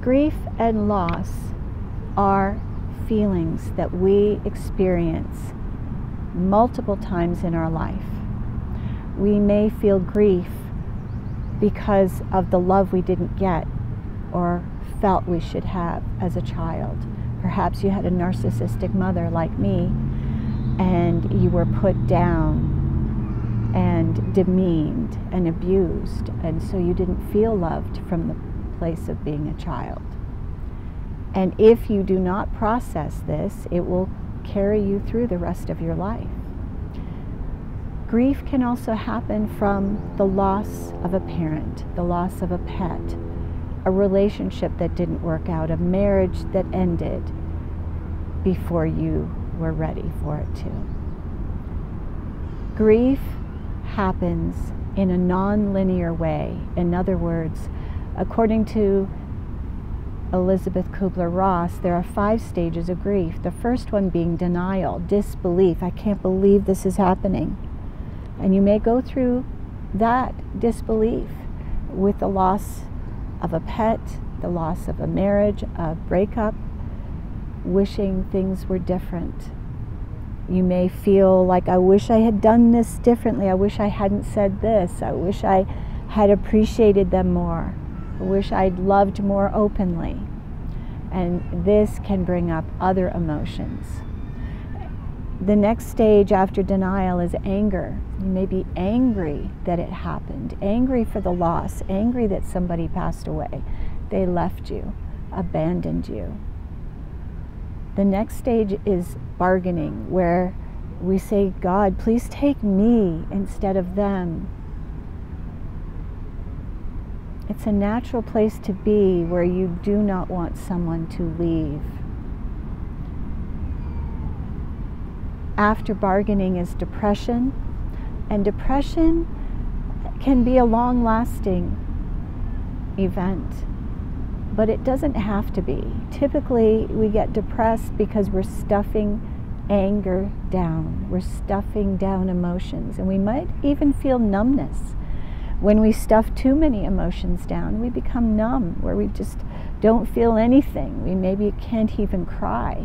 Grief and loss are feelings that we experience multiple times in our life. We may feel grief because of the love we didn't get or felt we should have as a child. Perhaps you had a narcissistic mother like me, and you were put down and demeaned and abused, and so you didn't feel loved from the place of being a child. And if you do not process this, it will carry you through the rest of your life. Grief can also happen from the loss of a parent, the loss of a pet, a relationship that didn't work out, a marriage that ended before you were ready for it to. Grief happens in a non-linear way. In other words, according to Elizabeth Kubler-Ross, there are 5 stages of grief. The first one being denial, disbelief. I can't believe this is happening. And you may go through that disbelief with the loss of a pet, the loss of a marriage, a breakup, wishing things were different. You may feel like, I wish I had done this differently. I wish I hadn't said this. I wish I had appreciated them more. I wish I'd loved more openly. And this can bring up other emotions. The next stage after denial is anger. You may be angry that it happened, angry for the loss, angry that somebody passed away. They left you, abandoned you. The next stage is bargaining, where we say, God, please take me instead of them. It's a natural place to be where you do not want someone to leave. After bargaining is depression, and depression can be a long-lasting event, but it doesn't have to be. Typically, we get depressed because we're stuffing anger down. We're stuffing down emotions, and we might even feel numbness. When we stuff too many emotions down, we become numb, where we just don't feel anything. We maybe can't even cry.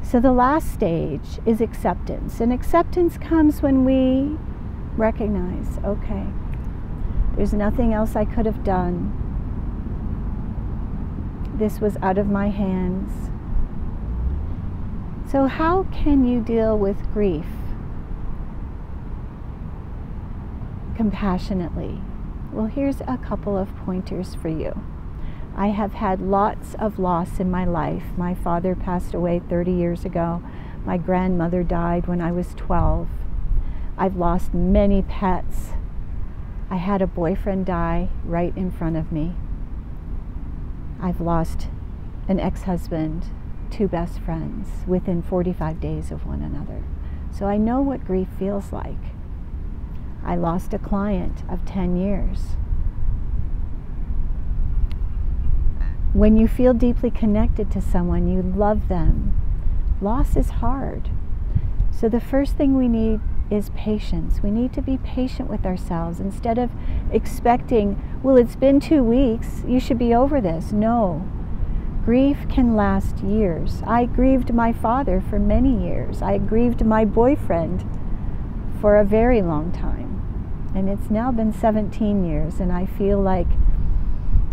So the last stage is acceptance. And acceptance comes when we recognize, okay, there's nothing else I could have done. This was out of my hands. So how can you deal with grief compassionately? Well, here's a couple of pointers for you. I have had lots of loss in my life. My father passed away 30 years ago. My grandmother died when I was 12. I've lost many pets. I had a boyfriend die right in front of me. I've lost an ex-husband, 2 best friends within 45 days of one another. So I know what grief feels like. I lost a client of 10 years. When you feel deeply connected to someone, you love them, loss is hard. So the first thing we need is patience. We need to be patient with ourselves instead of expecting, well, it's been 2 weeks, you should be over this. No. Grief can last years. I grieved my father for many years. I grieved my boyfriend for a very long time. And it's now been 17 years, and I feel like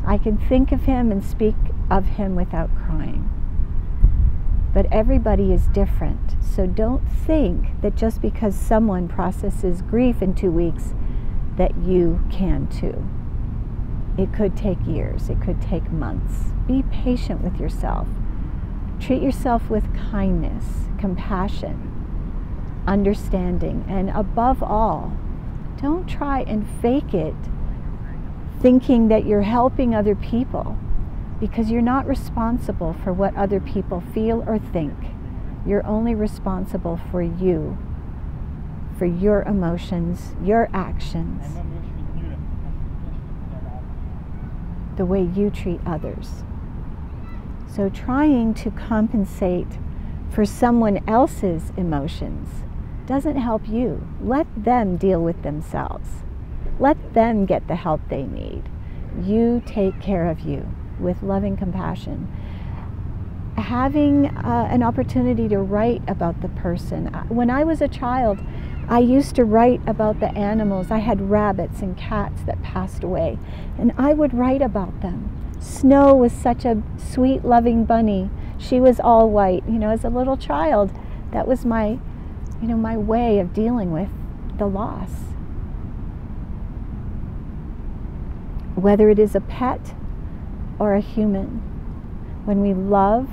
I can think of him and speak of him without crying. But everybody is different, so don't think that just because someone processes grief in 2 weeks that you can too. It could take years, it could take months. Be patient with yourself. Treat yourself with kindness, compassion, understanding, and above all, don't try and fake it thinking that you're helping other people, because you're not responsible for what other people feel or think. You're only responsible for you, for your emotions, your actions, the way you treat others. So trying to compensate for someone else's emotions doesn't help you. Let them deal with themselves. Let them get the help they need. You take care of you with loving compassion. Having an opportunity to write about the person. When I was a child, I used to write about the animals. I had rabbits and cats that passed away, and I would write about them. Snow was such a sweet, loving bunny. She was all white. You know, as a little child, that was my way of dealing with the loss. Whether it is a pet or a human, when we love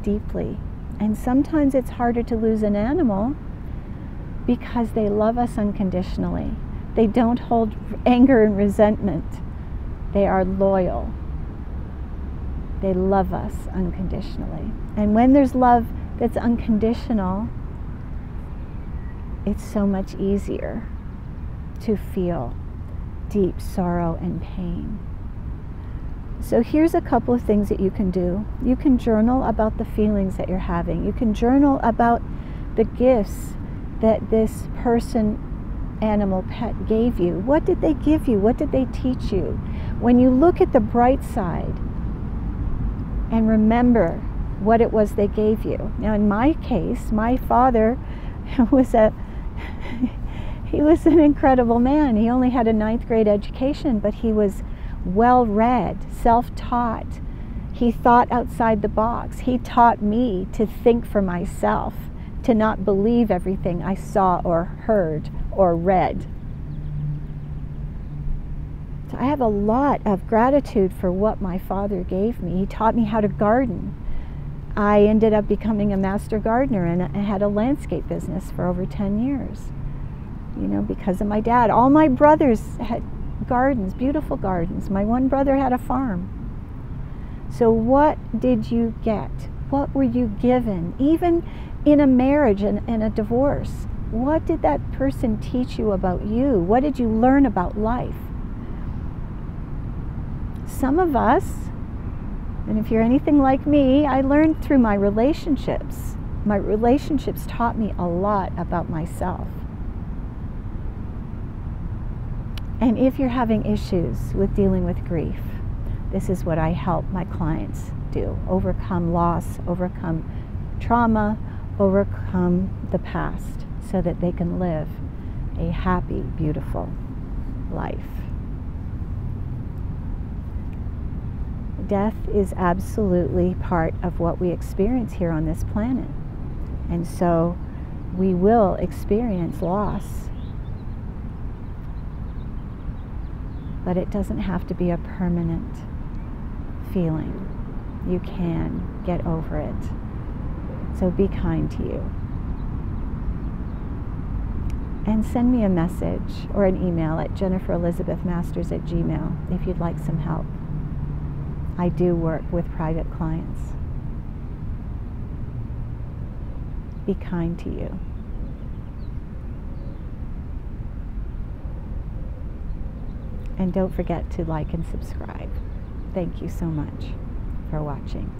deeply. And sometimes it's harder to lose an animal because they love us unconditionally. They don't hold anger and resentment. They are loyal. They love us unconditionally. And when there's love that's unconditional, it's so much easier to feel deep sorrow and pain. So here's a couple of things that you can do. You can journal about the feelings that you're having. You can journal about the gifts that this person, animal, pet gave you. What did they give you? What did they teach you? When you look at the bright side and remember what it was they gave you. Now in my case, my father was he was an incredible man. He only had a 9th grade education, but he was well-read, self-taught. He thought outside the box. He taught me to think for myself, to not believe everything I saw or heard or read. So I have a lot of gratitude for what my father gave me. He taught me how to garden. I ended up becoming a master gardener, and I had a landscape business for over 10 years, you know, because of my dad. All my brothers had gardens, beautiful gardens. My one brother had a farm. So what did you get? What were you given? Even in a marriage and a divorce, what did that person teach you about you? What did you learn about life? Some of us, and if you're anything like me, I learned through my relationships. My relationships taught me a lot about myself. And if you're having issues with dealing with grief, this is what I help my clients do. Overcome loss, overcome trauma, overcome the past so that they can live a happy, beautiful life. Death is absolutely part of what we experience here on this planet. And so we will experience loss. But it doesn't have to be a permanent feeling. You can get over it. So be kind to you. And send me a message or an email at jenniferelizabethmasters@gmail.com if you'd like some help. I do work with private clients. Be kind to you. And don't forget to like and subscribe. Thank you so much for watching.